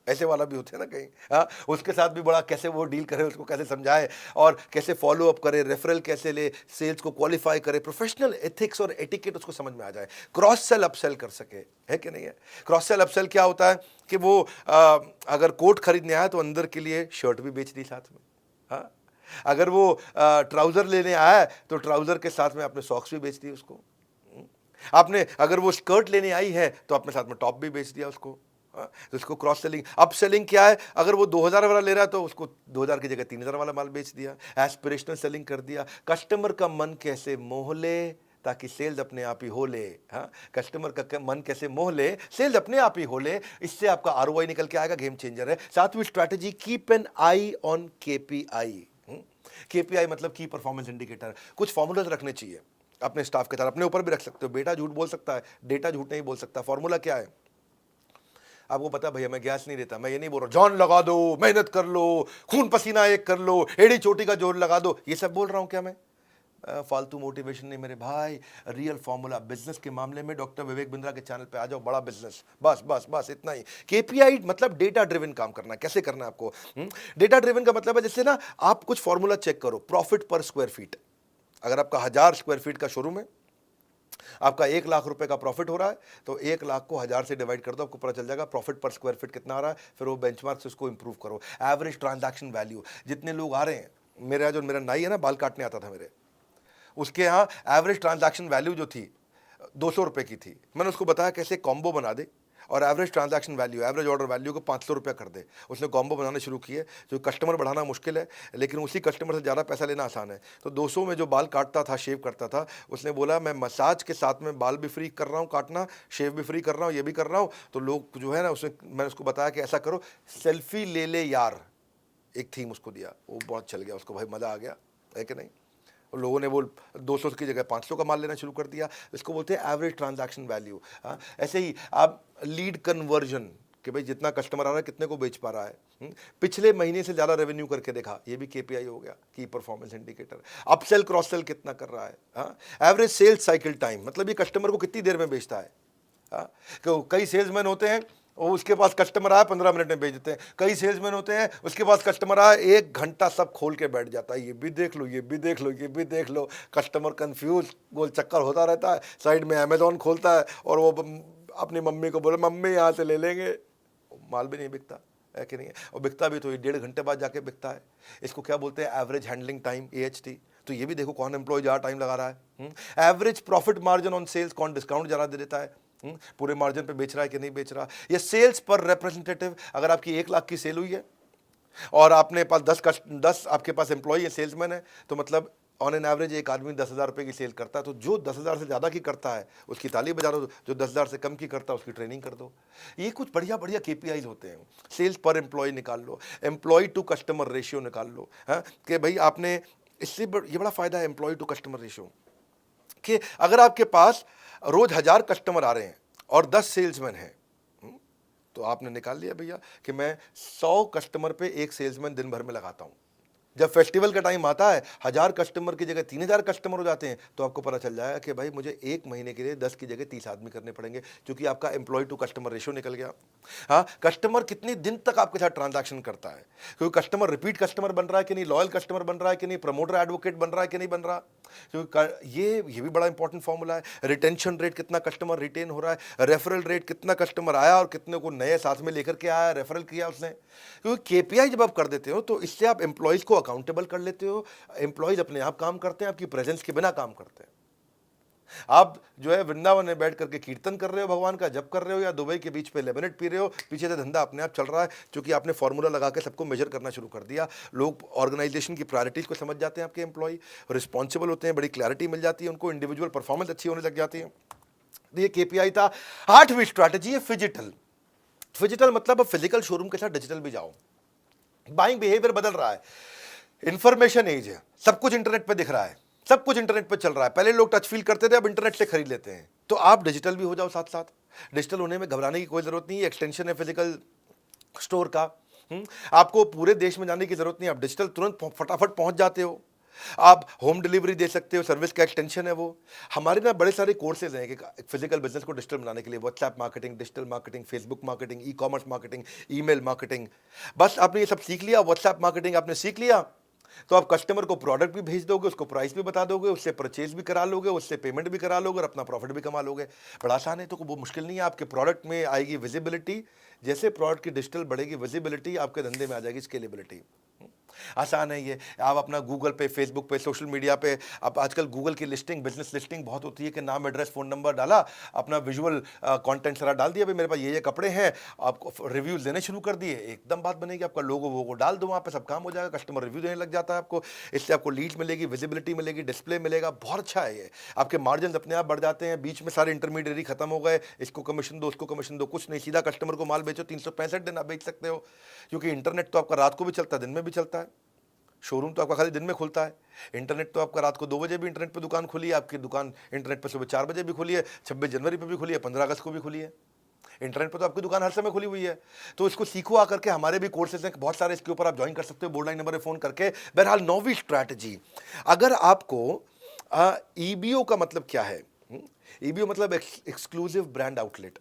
[SPEAKER 1] ऐसे वाला भी होते हैं ना कहीं। हाँ, उसके साथ भी बड़ा कैसे वो डील करे, उसको कैसे समझाए और कैसे फॉलो अप करे, रेफरल कैसे ले, सेल्स को क्वालिफाई करे, प्रोफेशनल एथिक्स और एटिकेट उसको समझ में आ जाए, क्रॉस सेल अपसेल कर सके, है कि नहीं है। क्रॉस सेल अपसेल क्या होता है कि वो अगर कोट खरीदने आया तो अंदर के लिए शर्ट भी बेच दी साथ में। हाँ, अगर वो ट्राउजर लेने आया है तो ट्राउजर के साथ में अपने सॉक्स भी बेच दिए उसको। आपने अगर वो स्कर्ट लेने आई है तो अपने साथ में टॉप भी बेच दिया उसको। तो इसको क्रॉस सेलिंग। अप सेलिंग क्या है, अगर वो 2000 वाला ले रहा है तो उसको 2000 की जगह 3000 वाला माल बेच दिया। एस्पिरेशनल सेलिंग कर दिया। कस्टमर का मन कैसे मोह ले ताकि सेल्स अपने आप ही हो ले। हाँ, कस्टमर का मन कैसे मोह ले, सेल्स अपने आप ही हो ले, इससे आपका आरओआई निकल के आएगा, गेम चेंजर है। सातवीं strategy, keep an I on KPI. KPI मतलब की परफॉर्मेंस इंडिकेटर। कुछ फॉर्मूलाज रखने चाहिए अपने स्टाफ के साथ, अपने ऊपर भी रख सकते हो। बेटा झूठ बोल सकता है, डेटा झूठ नहीं बोल सकता। फॉर्मूला क्या है आपको पता है भैया, मैं गैस नहीं देता, मैं ये नहीं बोल रहा जॉन लगा दो, मेहनत कर लो, खून पसीना एक कर लो, एड़ी चोटी का जोर लगा दो, ये सब बोल रहा हूं क्या मैं? फालतू मोटिवेशन नहीं मेरे भाई, रियल फॉर्मूला। बिजनेस के मामले में डॉक्टर विवेक बिंद्रा के चैनल पे आ जाओ, बड़ा बिजनेस, बस बस बस इतना ही। केपीआई मतलब डेटा ड्रिवन काम करना। कैसे करना है आपको? डेटा ड्रिवन का मतलब है जैसे ना आप कुछ फॉर्मूला चेक करो, प्रॉफिट पर स्क्वायर फीट। अगर आपका 1000 स्क्वायर फीट का शोरूम है, आपका 1 लाख रुपए का प्रॉफिट हो रहा है, तो 1 लाख को 1000 से डिवाइड कर दो, आपको पता चल जाएगा प्रॉफिट पर स्क्वायर फीट कितना आ रहा है। फिर वो बेंचमार्क से उसको इंप्रूव करो। एवरेज ट्रांजैक्शन वैल्यू, जितने लोग आ रहे हैं, मेरा जो मेरा नाई है ना, बाल काटने आता था मेरे, उसके यहाँ एवरेज ट्रांजैक्शन वैल्यू जो थी 200 रुपए की थी। मैंने उसको बताया कैसे कॉम्बो बना दे और average transaction value, average order value को 500 रुपया कर दे। उसने कॉम्बो बनाना शुरू किए। जो कस्टमर बढ़ाना मुश्किल है, लेकिन उसी कस्टमर से ज़्यादा पैसा लेना आसान है। तो 200 में जो बाल काटता था, शेव करता था, उसने बोला मैं मसाज के साथ में बाल भी फ्री कर रहा हूँ काटना, शेव भी फ्री कर रहा हूँ, ये भी कर रहा हूँ। तो लोग जो है ना, उसने, मैंने उसको बताया कि ऐसा करो, सेल्फी ले ले यार, एक थीम उसको दिया, वो बहुत चल गया उसको, भाई मज़ा आ गया, है कि नहीं। लोगों ने वो 200 की जगह 500 का माल लेना शुरू कर दिया। इसको बोलते हैं एवरेज ट्रांजैक्शन वैल्यू। हाँ, ऐसे ही आप लीड कन्वर्जन, कि भाई जितना कस्टमर आ रहा है कितने को बेच पा रहा है, पिछले महीने से ज़्यादा रेवेन्यू करके देखा, ये भी केपीआई हो गया, की performance indicator. Upsell cross sell कितना कर रहा है। हाँ, एवरेज सेल्स साइकिल टाइम, मतलब ये कस्टमर को कितनी देर में बेचता है। हाँ, कई सेल्समैन होते हैं, वो उसके पास कस्टमर आया 15 मिनट में बेच देते हैं। कई सेल्समैन होते हैं, उसके पास कस्टमर आया 1 घंटा सब खोल के बैठ जाता है, ये भी देख लो, ये भी देख लो, ये भी देख लो। कस्टमर कंफ्यूज, गोल चक्कर होता रहता है। साइड में अमेजोन खोलता है और वो अपनी मम्मी को बोले मम्मी यहाँ से ले लेंगे, माल भी नहीं बिकता, है कि नहीं है। और बिकता भी तो ये 1.5 घंटे बाद जाके बिकता है। इसको क्या बोलते हैं? Average handling time, AHT। तो ये भी देखो कौन एम्प्लॉय ज़्यादा टाइम लगा रहा है। Average profit margin on sales, कौन डिस्काउंट ज़्यादा दे देता है, पूरे मार्जिन पे बेच रहा है कि नहीं बेच रहा। ये सेल्स पर रिप्रेजेंटेटिव, अगर आपकी 1 लाख की सेल हुई है और आपने पास 10 आपके पास एम्प्लॉय है, सेल्समैन है, तो मतलब ऑन एन एवरेज एक आदमी 10,000 रुपये की सेल करता है। तो जो 10,000 से ज़्यादा की करता है उसकी ताली बजा दो, जो 10,000 से कम की करता है उसकी ट्रेनिंग कर दो। ये कुछ बढ़िया बढ़िया KPIs होते हैं। सेल्स पर एम्प्लॉय निकाल लो, एम्प्लॉय टू कस्टमर रेशियो निकाल लो। हाँ, कि भाई आपने इससे ये बड़ा फायदा है एम्प्लॉय टू कस्टमर रेशियो, कि अगर आपके पास रोज 1000 कस्टमर आ रहे हैं और 10 सेल्समैन हैं, तो आपने निकाल लिया भैया कि मैं 100 कस्टमर पे एक सेल्समैन दिन भर में लगाता हूं। जब फेस्टिवल का टाइम आता है, 1000 कस्टमर की जगह 3000 कस्टमर हो जाते हैं, तो आपको पता चल जाएगा कि भाई मुझे एक महीने के लिए 10 की जगह 30 आदमी करने पड़ेंगे, क्योंकि आपका एम्प्लॉय टू कस्टमर रेशियो निकल गया। हाँ, कस्टमर कितने दिन तक आपके साथ ट्रांजैक्शन करता है, क्योंकि कस्टमर रिपीट कस्टमर बन रहा है कि नहीं, लॉयल कस्टमर बन रहा है कि नहीं, प्रमोटर एडवोकेट बन रहा है कि नहीं बन रहा। क्योंकि ये भी बड़ा इंपॉर्टेंट फॉर्मूला है। रिटेंशन रेट, कितना कस्टमर रिटेन हो रहा है। रेफरल रेट, कितना कस्टमर आया और कितने को नए साथ में लेकर के आया, रेफरल किया उसने। क्योंकि KPI जब आप कर देते हो तो इससे आप एम्प्लॉयज़ को अकाउंटेबल कर लेते हो। एम्प्लॉयज़ अपने आप काम करते हैं, आपकी प्रेजेंस के बिना काम करते हैं। आप जो है वृंदावन में बैठ करके कीर्तन कर रहे हो, भगवान का जप कर रहे हो, या दुबई के बीच पे लेमनेड पी रहे हो, पीछे से धंधा अपने आप चल रहा है, क्योंकि आपने फॉर्मूला लगा के सबको मेजर करना शुरू कर दिया। लोग ऑर्गेनाइजेशन की प्रायोरिटीज को समझ जाते हैं, आपके एम्प्लॉय रिस्पॉन्सिबल होते हैं, बड़ी क्लैरिटी मिल जाती है उनको, इंडिविजुअल परफॉर्मेंस अच्छी होने लग जाती है। तो ये KPI था। 8वीं स्ट्रैटेजी है फिजिटल। फिजिटल मतलब अब फिजिकल शोरूम के साथ डिजिटल भी जाओ। बाइंग बिहेवियर बदल रहा है, इंफॉर्मेशन एज है, सब कुछ इंटरनेट पे दिख रहा है, सब कुछ इंटरनेट पे चल रहा है। पहले लोग टच फील करते थे, अब इंटरनेट से खरीद लेते हैं। तो आप डिजिटल भी हो जाओ साथ साथ। डिजिटल होने में घबराने की कोई जरूरत नहीं है, एक्सटेंशन है फिजिकल स्टोर का। आपको पूरे देश में जाने की जरूरत नहीं, आप डिजिटल तुरंत फटाफट पहुंच जाते हो। आप होम डिलीवरी दे सकते हो, सर्विस का एक्सटेंशन है वो। हमारे ना बड़े सारे कोर्सेज हैं कि एक फिजिकल बिजनेस को डिजिटल बनाने के लिए, WhatsApp marketing, digital marketing, Facebook marketing, e commerce marketing, email marketing. बस आपने ये सब सीख लिया, व्हाट्सएप मार्केटिंग आपने सीख लिया, तो आप कस्टमर को प्रोडक्ट भी भेज दोगे, उसको प्राइस भी बता दोगे, उससे परचेज भी करा लोगे, उससे पेमेंट भी करा लोगे और अपना प्रॉफिट भी कमा लोगे। बड़ा आसान है, तो वो मुश्किल नहीं है। आपके प्रोडक्ट में आएगी विजिबिलिटी, जैसे प्रोडक्ट की डिजिटल बढ़ेगी विजिबिलिटी, आपके धंधे में आ जाएगी स्केलेबिलिटी। आसान है ये। आप अपना गूगल पे, फेसबुक पे, सोशल मीडिया पे, आप आजकल गूगल की लिस्टिंग, बिजनेस लिस्टिंग बहुत होती है कि नाम, एड्रेस, फ़ोन नंबर डाला, अपना विजुअल कंटेंट सारा डाल दिया, भाई मेरे पास ये कपड़े हैं, आपको रिव्यूज़ देने शुरू कर दिए, एकदम बात बनेगी। आपका लोगो वोगो डाल दो वहाँ पे, सब काम हो जाएगा, कस्टमर रिव्यू देने लग जाता है आपको। इससे आपको लीड्स मिलेगी, विजिबिलिटी मिलेगी, डिस्प्ले मिलेगा, बहुत अच्छा है ये। आपके मार्जिन अपने आप बढ़ जाते हैं, बीच में सारे इंटरमीडिएरी खत्म हो गए, इसको कमीशन दो, उसको कमीशन दो, कुछ नहीं, सीधा कस्टमर को माल बेचो, 365 दिन आप बेच सकते हो, क्योंकि इंटरनेट तो आपका रात को भी चलता है, दिन में भी चलता है। शोरूम तो आपका खाली दिन में खुलता है, इंटरनेट तो आपका रात को 2 बजे भी इंटरनेट पे दुकान खुली है, आपकी दुकान इंटरनेट पे सुबह 4 बजे भी खुली है, 26 जनवरी पे भी खुली है, 15 अगस्त को भी खुली है। इंटरनेट पे तो आपकी दुकान हर समय खुली हुई है। तो इसको सीखो आकर के, हमारे भी कोर्सेज हैं बहुत सारे, इसके ऊपर आप ज्वाइन कर सकते हो बोर्ड लाइन नंबर पे फ़ोन करके। बहरहाल, नौवीं स्ट्रैटेजी, अगर आपको ईबीओ का मतलब क्या है? ईबीओ मतलब एक्सक्लूसिव ब्रांड आउटलेट।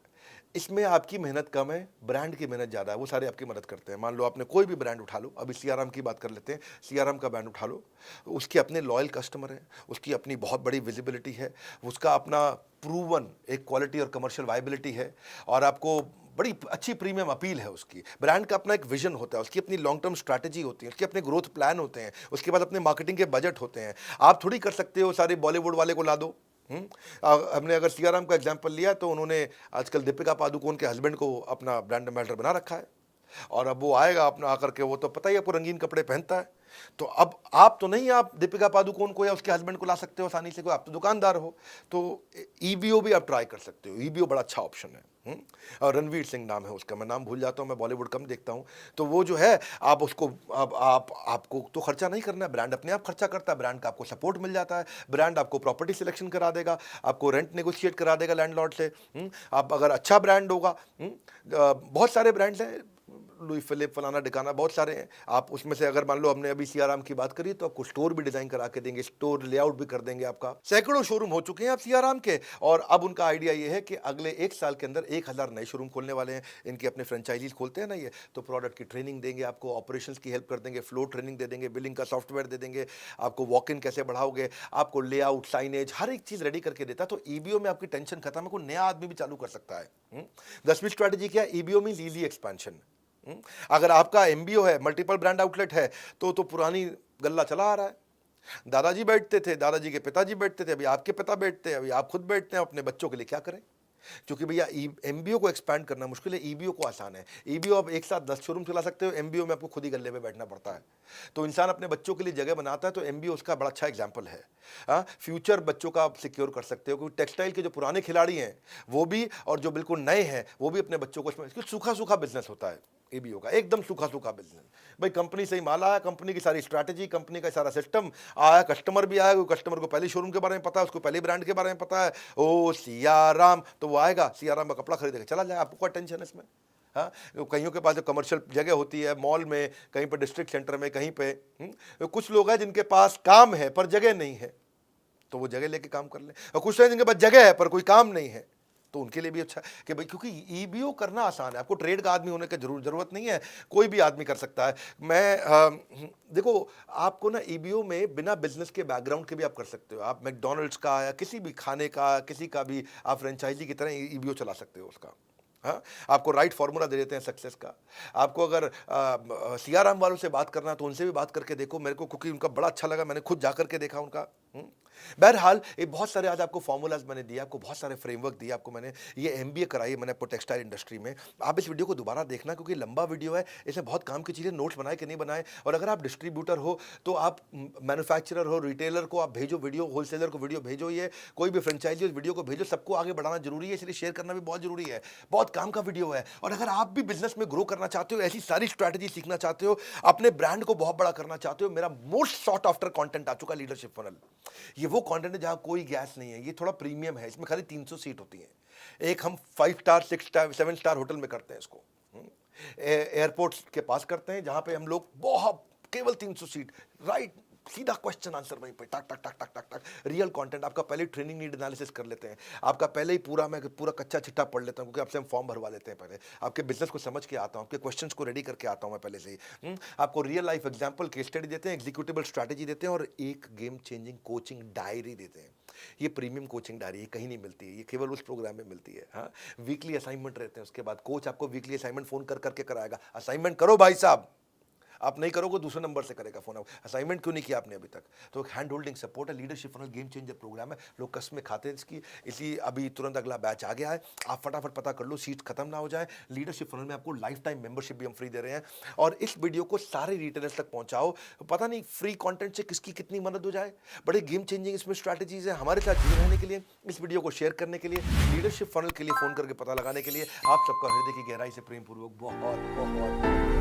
[SPEAKER 1] इसमें आपकी मेहनत कम है, ब्रांड की मेहनत ज़्यादा है, वो सारे आपकी मदद करते हैं। मान लो आपने कोई भी ब्रांड उठा लो, अभी सीआरएम की बात कर लेते हैं, सीआरएम का ब्रांड उठा लो, उसके अपने लॉयल कस्टमर हैं, उसकी अपनी बहुत बड़ी विजिबिलिटी है, उसका अपना प्रूवन एक क्वालिटी और कमर्शियल वायबिलिटी है, और आपको बड़ी अच्छी प्रीमियम अपील है उसकी। ब्रांड का अपना एक विजन होता है, उसकी अपनी लॉन्ग टर्म स्ट्रैटेजी होती है, उसके अपने ग्रोथ प्लान होते हैं, उसके बाद अपने मार्केटिंग के बजट होते हैं। आप थोड़ी कर सकते हो सारे बॉलीवुड वाले को ला दो। हमने अगर सीआरएम का एग्जांपल लिया, तो उन्होंने आजकल दीपिका पादुकोण के हस्बैंड को अपना ब्रांड एम्बेसडर बना रखा है, और अब वो आएगा अपना आकर के, वो तो पता ही आपको रंगीन कपड़े पहनता है। तो अब आप तो नहीं, आप दीपिका पादुकोण को या उसके हस्बैंड को ला सकते हो आसानी से, कोई आप तो दुकानदार हो। तो ईबीओ भी आप ट्राई कर सकते हो, ईबीओ बड़ा अच्छा ऑप्शन है। और रणवीर सिंह नाम है उसका, मैं नाम भूल जाता हूँ, मैं बॉलीवुड कम देखता हूँ। तो वो जो है, आप उसको, आपको तो खर्चा नहीं करना है, ब्रांड अपने आप खर्चा करता है, ब्रांड का आपको सपोर्ट मिल जाता है, ब्रांड आपको प्रॉपर्टी सिलेक्शन करा देगा, आपको रेंट नेगोशिएट करा देगा लैंडलॉर्ड से। आप अगर अच्छा ब्रांड होगा, बहुत सारे ब्रांड्स हैं, लुई फिलिप, फलाना डिकाना, बहुत सारे हैं। आप उसमें से अगर मान लो, हमने अभी सीआरएम की बात करी, तो आपको स्टोर भी डिजाइन करा के देंगे, स्टोर लेआउट भी कर देंगे आपका। सैकड़ों शोरूम हो चुके हैं आप सीआरएम के, और अब उनका आइडिया ये है कि अगले 1 साल के अंदर 1000 नए शोरूम खोलने वाले हैं। इनके अपने फ्रेंचाइजीज खोलते हैं ना ये, तो प्रोडक्ट की ट्रेनिंग देंगे आपको, ऑपरेशंस की हेल्प कर देंगे, फ्लो ट्रेनिंग दे देंगे, बिलिंग का सॉफ्टवेयर दे देंगे आपको, वॉक इन कैसे बढ़ाओगे, आपको लेआउट, साइनेज, हर एक चीज रेडी करके देता है। तो ईबीओ में आपकी टेंशन खत्म है, कोई नया आदमी भी चालू कर सकता है। 10वीं स्ट्रैटेजी क्या है? EBO means easy expansion. अगर आपका एमबीओ है, मल्टीपल ब्रांड आउटलेट है, तो पुरानी गल्ला चला आ रहा है। दादाजी बैठते थे, दादाजी के पिताजी बैठते थे, अभी आपके पिता बैठते हैं, अभी आप खुद बैठते हैं, अपने बच्चों के लिए क्या करें? क्योंकि भैया एमबीओ को एक्सपैंड करना मुश्किल है, ईबीओ को आसान है। ईबीओ आप एक साथ 10 शोरूम चला सकते हो, एमबीओ में आपको खुद ही गल्ले पे बैठना पड़ता है। तो इंसान अपने बच्चों के लिए जगह बनाता है, तो एमबीओ उसका बड़ा अच्छा एग्जाम्पल है। फ्यूचर बच्चों का आप सिक्योर कर सकते हो, क्योंकि टेक्सटाइल के जो पुराने खिलाड़ी हैं वो भी, और जो बिल्कुल नए हैं वो भी अपने बच्चों को, सूखा सूखा बिजनेस होता है ईबीओ का, एकदम सूखा सूखा बिजनेस। भाई कंपनी से ही माल आया, कंपनी की सारी स्ट्रैटेजी, कंपनी का सारा सिस्टम आया, कस्टमर भी आया, कस्टमर को पहले शोरूम के बारे में पता है, उसको पहले ब्रांड के बारे में पता है, ओ सियाराम, तो वो आएगा, सियाराम का कपड़ा खरीदेगा, चला जाए, आपको क्या टेंशन है इसमें? हाँ, कईयों के पास जो कमर्शियल जगह होती है, मॉल में, कहीं पर डिस्ट्रिक्ट सेंटर में, कहीं पे, कुछ लोग हैं जिनके पास काम है पर जगह नहीं है, तो वो जगह लेके काम कर ले, और कुछ हैं जिनके पास जगह है पर कोई काम नहीं है, तो उनके लिए भी अच्छा कि भाई, क्योंकि ईबीओ करना आसान है, आपको ट्रेड का आदमी होने की जरूरत नहीं है, कोई भी आदमी कर सकता है। देखो, आपको ना ईबीओ में बिना बिजनेस के बैकग्राउंड के भी आप कर सकते हो। आप मैकडोनल्ड्स का या किसी भी खाने का, किसी का भी आप फ्रेंचाइजी की तरह ईबीओ चला सकते हो उसका। हाँ, आपको राइट फार्मूला दे देते हैं सक्सेस का। आपको अगर सीआरएम वालों से बात करना, तो उनसे भी बात करके देखो, मेरे को क्योंकि उनका बड़ा अच्छा लगा, मैंने खुद जा करके देखा उनका। बहरहाल, ये बहुत सारे आज आपको फॉर्मूलाज मैंने दिए, आपको बहुत सारे फ्रेमवर्क दिए, आपको मैंने ये एमबीए कराई मैंने आपको टेक्सटाइल इंडस्ट्री में। आप इस वीडियो को दोबारा देखना, क्योंकि लंबा वीडियो है, इसमें बहुत काम की चीज़ें, नोट्स बनाए कि नहीं बनाए। और अगर आप डिस्ट्रीब्यूटर हो, तो आप मैन्युफैक्चरर हो, रिटेलर को आप भेजो वीडियो, होलसेलर को वीडियो भेजो, ये कोई भी फ्रेंचाइजी वीडियो को भेजो, सबको आगे बढ़ाना जरूरी है, इसलिए शेयर करना भी बहुत जरूरी है। बहुत काम का वीडियो है। और अगर आप भी बिजनेस में ग्रो करना चाहते हो, ऐसी सारी स्ट्रैटेजी सीखना चाहते हो, अपने ब्रांड को बहुत बड़ा करना चाहते हो, मेरा मोस्ट सॉट आफ्टर कंटेंट आ चुका, लीडरशिप फनल। ये वो कंटेंट है जहां कोई गैस नहीं है, ये थोड़ा प्रीमियम है, इसमें खाली 300 सीट होती है। एक हम 5 स्टार, 6 स्टार, 7 स्टार होटल में करते हैं इसको, एयरपोर्ट के पास करते हैं, जहां पे हम लोग बहुत, केवल 300 सीट, राइट सीधा क्वेश्चन आंसर वहीं पे टक टक टक टक टक टक। रियल कंटेंट आपका पहले ट्रेनिंग नीड एनालिसिस कर लेते हैं, आपका पहले ही मैं पूरा कच्चा चिट्ठा पढ़ लेता हूँ, क्योंकि आपसे हम फॉर्म भरवा लेते हैं पहले, आपके बिजनेस को समझ के आता हूँ, आपके क्वेश्चंस को रेडी करके आता हूँ मैं पहले से ही। आपको real life example case study देते हैं, एग्जीक्यूटिबल स्ट्रैटेजी देते हैं और एक गेम चेंजिंग कोचिंग डायरी देते हैं। ये प्रीमियम कोचिंग डायरी ये कहीं नहीं मिलती है, ये केवल उस प्रोग्राम में मिलती है। हाँ, वीकली असाइनमेंट रहते हैं, उसके बाद कोच आपको वीकली असाइनमेंट फोन कर करके कराएगा, असाइनमेंट करो भाई साहब, आप नहीं करोगे दूसरे नंबर से करेगा फोन। असाइनमेंट क्यों नहीं किया आपने अभी तक? तो हैंड होल्डिंग सपोर्ट है, leadership funnel game changer program है, लोग कसमें खाते हैं इसकी, इसलिए अभी तुरंत अगला बैच आ गया है, आप फटाफट पता कर लो, सीट खत्म ना हो जाए। लीडरशिप फनल में आपको लाइफ टाइम मेंबरशिप भी हम फ्री दे रहे हैं, और इस वीडियो को सारे रिटेलर्स तक पहुंचाओ, पता नहीं फ्री कंटेंट से किसकी कितनी मदद हो जाए। बड़े गेम चेंजिंग इसमें स्ट्रैटेजीज है। हमारे साथ जुड़े रहने के लिए, इस वीडियो को शेयर करने के लिए, लीडरशिप फनल के लिए फोन करके पता लगाने के लिए आप सबका हृदय की गहराई से प्रेम पूर्वक बहुत बहुत